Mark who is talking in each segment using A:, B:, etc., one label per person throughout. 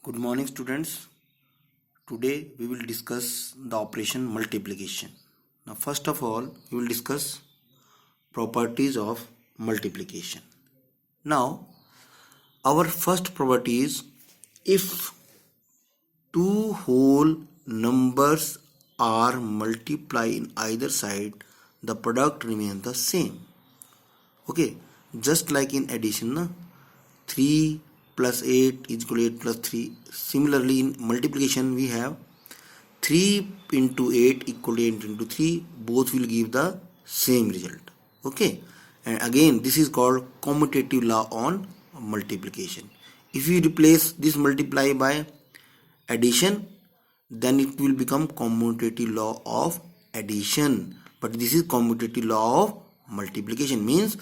A: Good morning, students. Today we will discuss the operation multiplication. Now, first of all, we will discuss properties of multiplication. Now, our first property is if two whole numbers are multiplied in either side, the product remains the same. Okay, just like in addition, na? 3 plus 8 is equal to 8 plus 3. Similarly, in multiplication, we have 3 into 8 equal to 8 into 3. Both will give the same result. Okay, and again, this is called commutative law on multiplication. If you replace this multiply by addition, then it will become commutative law of addition. But this is commutative law of multiplication, means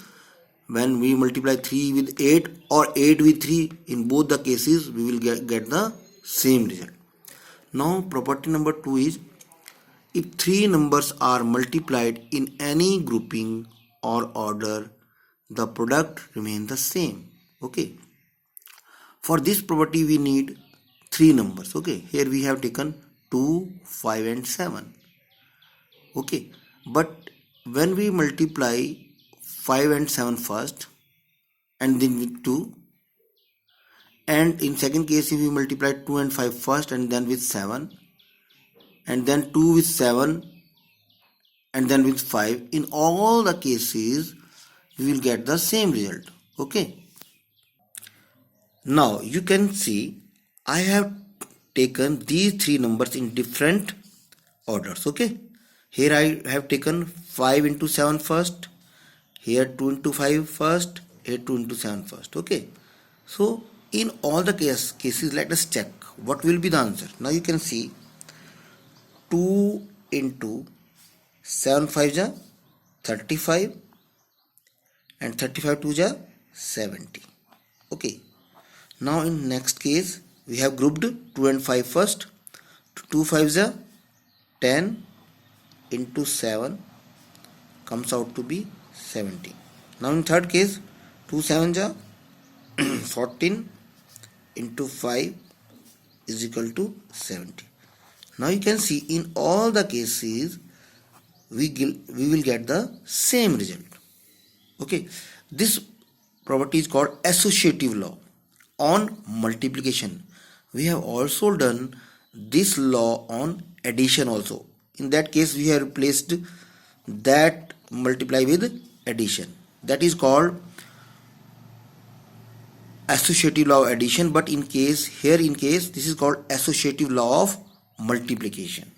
A: when we multiply 3 with 8 or 8 with 3, in both the cases we will get the same result. Now property number 2 is if three numbers are multiplied in any grouping or order, the product remains the same. Okay, for this property we need three numbers. Okay, here we have taken 2, 5 and 7. Okay, but when we multiply 5 and 7 first and then with 2, and in second case if we multiply 2 and 5 first and then with 7, and then 2 with 7 and then with 5, in all the cases we will get the same result. Okay, now you can see I have taken these three numbers in different orders. Okay, here I have taken 5 into 7 first, here 2 into 5 first, here 2 into 7 first. Okay, so in all the cases let us check what will be the answer. Now you can see 2 into 7 5 ja 35 and 35 2 ja 70. Okay, now in next case we have grouped 2 and 5 first. 2 5 ja 10 into 7 comes out to be 70. Now in third case 2 7 ja 14 into 5 is equal to 70. Now you can see in all the cases we will get the same result. Okay, this property is called associative law on multiplication. We have also done this law on addition also. In that case we have replaced that multiply with addition. That is called associative law of addition, but in case this is called associative law of multiplication.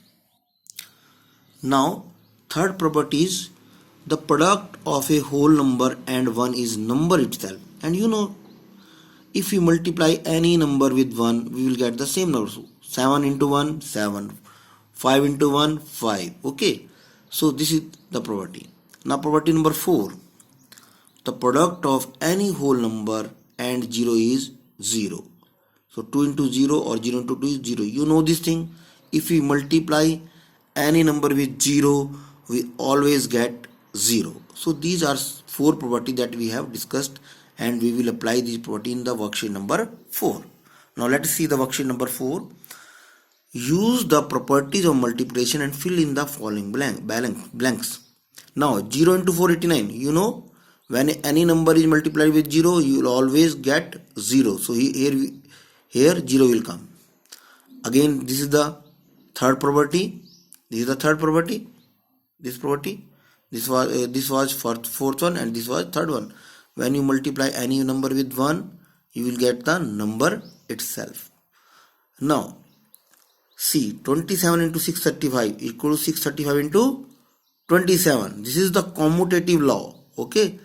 A: Now third property is the product of a whole number and 1 is number itself. And you know, if we multiply any number with 1 we will get the same number. So 7 into 1 7, 5 into 1 5. Okay, so this is the property. Now property number 4, the product of any whole number and 0 is 0. So 2 into 0 or 0 into 2 is 0. You know this thing, if we multiply any number with 0 we always get 0. So these are 4 properties that we have discussed, and we will apply this property in the worksheet number 4. Now let us see the worksheet number 4. Use the properties of multiplication and fill in the following blanks. Now 0 into 4 89. You know, when any number is multiplied with 0 you will always get 0. So here 0 will come. Again this is the third property. This is the third property. This property. This was fourth one and this was third one. When you multiply any number with 1 you will get the number itself. Now see, 27 into 635 equal to 635 into 27. This is the commutative law. Okay,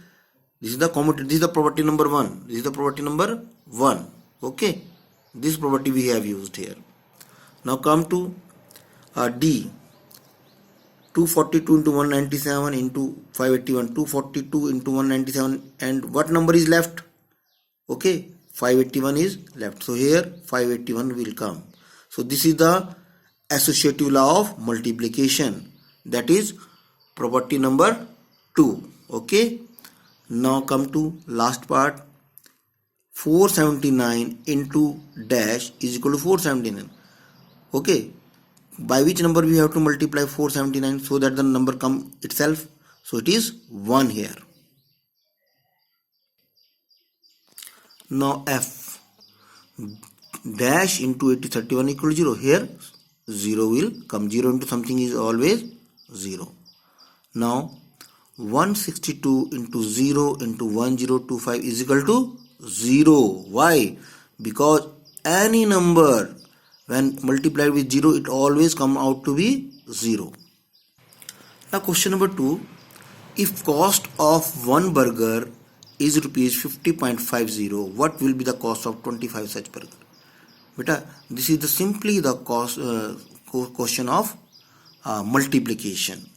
A: this is the property number 1. This is the property number 1. Okay, this property we have used here. Now come to D. 242 into 197 into 581. 242 into 197, and what number is left? Okay, 581 is left. So here 581 will come. So this is the associative law of multiplication. That is property number 2. Okay, now come to last part. 479 into dash is equal to 479. Okay, by which number we have to multiply 479 so that the number come itself? So it is 1 here. Now f dash into 8031 equal to 0. Here 0 will come. 0 into something is always 0. Now 162 into 0 into 1025 is equal to 0. Why? Because any number when multiplied with 0 it always come out to be 0. Now question number 2. If cost of one burger is rupees 50.50, what will be the cost of 25 such burger? Beta, this is simply the cost question of multiplication.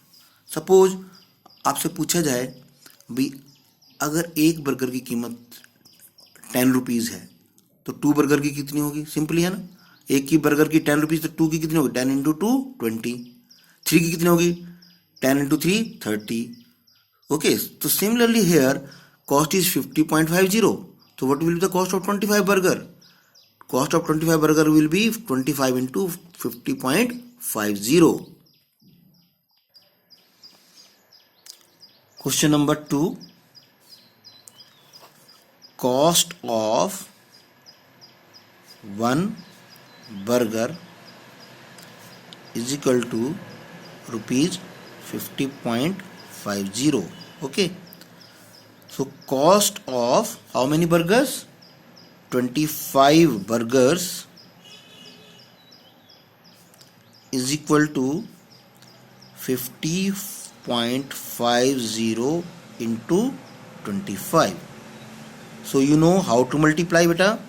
A: Suppose आपसे पूछा जाए भी अगर एक burger की कीमत 10 rupees है तो 2 बर्गर की कितनी होगी? सिंपली है ना, एक की बर्गर की 10 रुपीज़ तो 2 की कितनी होगी? 10 इंटू 2 20. 3 की कितनी होगी? 10 into 3 30. Okay, so similarly here cost is 50.50. So what will be the cost of 25 burger? Cost of 25 burger will be 25 into 50.50. Question number 2. Cost of one burger is equal to rupees 50.50. Okay, so cost of how many burgers? 25 burgers is equal to 50.50 into 25. So you know how to multiply, beta.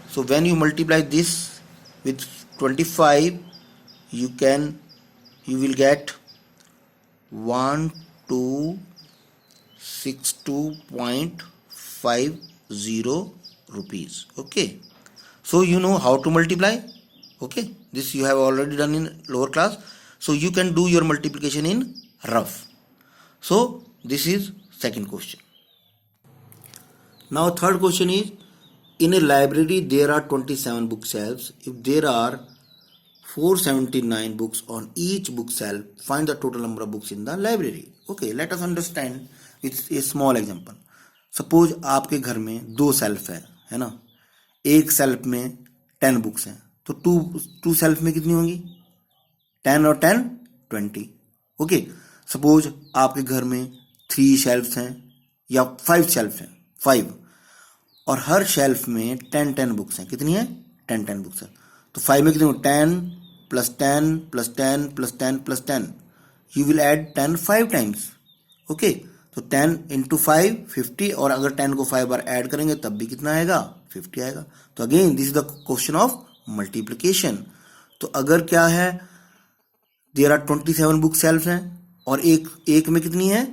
A: So when you multiply this with 25, you will get 1262.50 rupees. Okay, so you know how to multiply. Okay, this you have already done in lower class, so you can do your multiplication in rough. So this is second question. Now third question is, in a library there are 27 bookshelves. If there are 479 books on each bookshelf, find the total number of books in the library. Okay, let us understand with a small example. Suppose आपके घर में 2 self है ना, एक self में 10 books हैं तो to self में कितनी होंगी? 10 और 10 20. ओके, सपोज आपके घर में 3 शेल्फ्स हैं या 5 शेल्फ हैं, 5, और हर शेल्फ में 10 बुक्स हैं. कितनी है? 10 बुक्स हैं. तो 5 में कितनी हो? 10 plus 10 plus 10 plus 10 plus 10. You will add 10 5 times. Okay, तो 10 into 5 50, और अगर 10 को 5 बार ऐड करेंगे तब भी कितना आएगा? 50 आएगा. तो again this is the question of multiplication. तो अगर क्या है, देयर आर 27 बुक सेल्फ हैं और एक में कितनी है?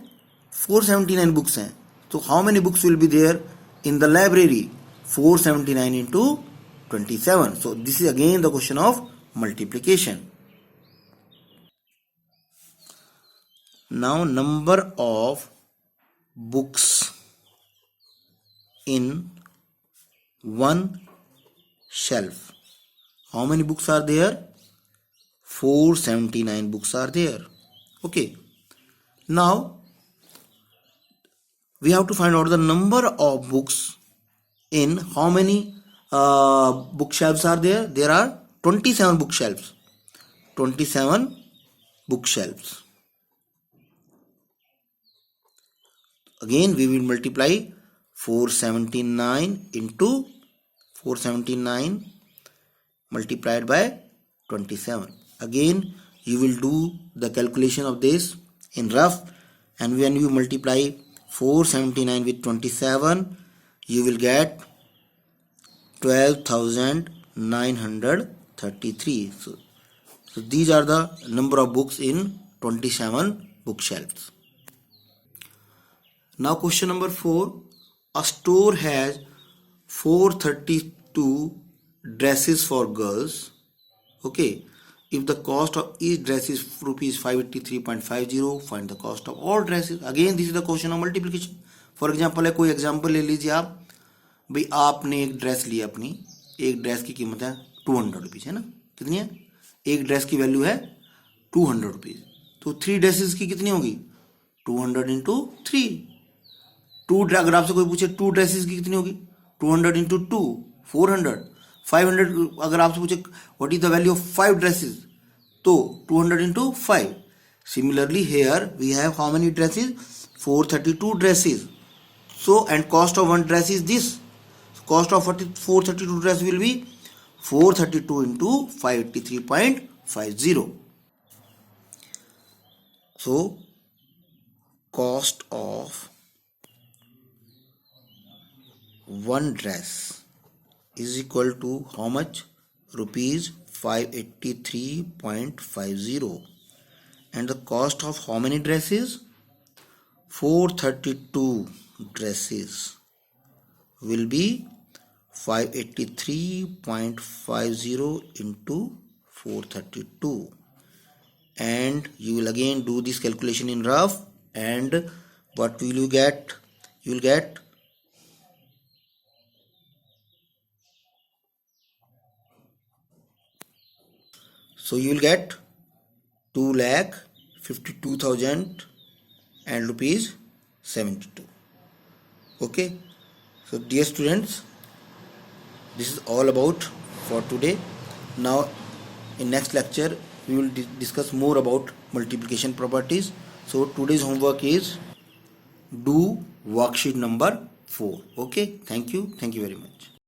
A: 479 बुक्स हैं. तो how many books will be there in the library? 479 into 27. So this is again the question of multiplication. Now number of books in one shelf. How many books are there? 479 books are there. Okay, now we have to find out the number of books in how many bookshelves are there? There are 27 bookshelves. 27 bookshelves. Again we will multiply 479 into 479 multiplied by 27. Again you will do the calculation of this in rough, and when you multiply 479 with 27, you will get 12,933. So these are the number of books in 27 bookshelves. Now question number 4. A store has 432 dresses for girls. Okay, if the cost of each dress is rupees 583.50, find the cost of all dresses. Again this is the question of multiplication. For example है, कोई example ले लीजिए आप, भाई आपने एक dress ली अपनी, एक ड्रेस की कीमत है 200 रुपीज़, है ना, कितनी है, एक ड्रेस की वैल्यू है 200 रुपीज़, तो 3 ड्रेसेस की कितनी होगी, 200 इंटू 3। अगर आपसे कोई पूछे 2 ड्रेसेस की कितनी होगी, 200 इंटू 2 400। 500 अगर आपसे पूछे what is the value of 5 dresses, तो 200 into 5। Similarly here we have how many dresses, 432 dresses. So and cost of one dress is this. Cost of 432 dress will be 432 into 583.50. So cost of one dress is equal to how much, rupees 583.50, and the cost of how many dresses, 432 dresses will be 583.50 into 432, and you will again do this calculation in rough, and what will you get, you will get so you will get 2,52,000 and rupees 72. Okay, so dear students, this is all about for today. Now in next lecture we will discuss more about multiplication properties. So today's homework is do worksheet number 4. Okay, thank you very much.